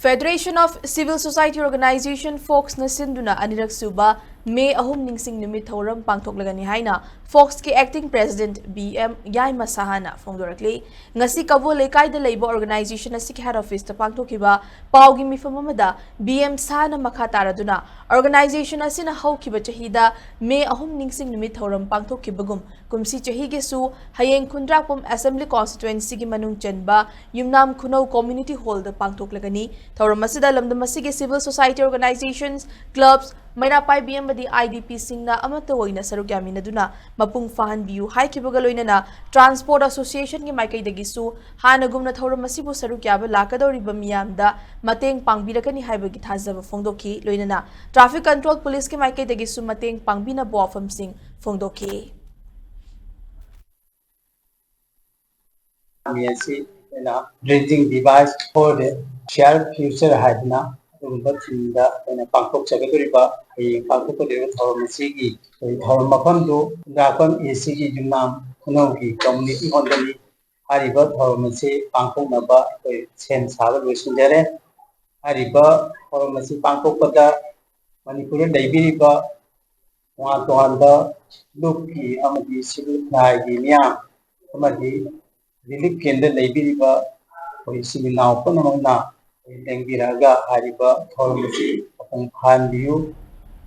Federation of Civil Society Organization Fox na sinduna anirak suba May ahum ningsing numit thoram pangthoklagani haina Fox ki acting president BM Yaima Sahana phongdorakli ngasi Kabul lekai da leiba organization asik head office ta pangthokhiba pawgi mifam amada BM Sahana makha taraduna organization asina haukiba chahida May ahum ningsing numit thoram pangthokhibagum kumsi chahige su hayeng khundrapum assembly constituency gi manung chenba yumnam khunau community hall da pangthoklagani thoram asida lamdam asige civil society organizations clubs Mairapai BMBD IDP Singna Amata Woina Sarukyamina Duna, Mapung Fahan View, High Kibagaloina, Transport Association Gimaika de Gisu, Hanagumna Thoramasibu Sarukyaba, Lakado Ribamiamda, Mateng Pangbirakani Hibagitaza Fondoki, Loinana, Traffic Control Police Gimaika de Gisu, Mateng Pangbina Bofam Sing, Fondoki. Drinking device for the shared future hadna. Pangkok Sakariba, a Pangkok Hormasi, Hormapando, Dragon Isigi Junam, Kunogi, Community Hondali, Hariba, Hormasi, Pangkok Naba, Sen Sava Lusundere, Hariba, Hormasi Pangkok Pada, Manipur, Daibiriba, Watuanda, Luki, Amadi, Civil Niam, Amadi, Relief Kenda Daibiriba, or Civil now, Panamana. Tengiraga hariba thormasi apung phan biu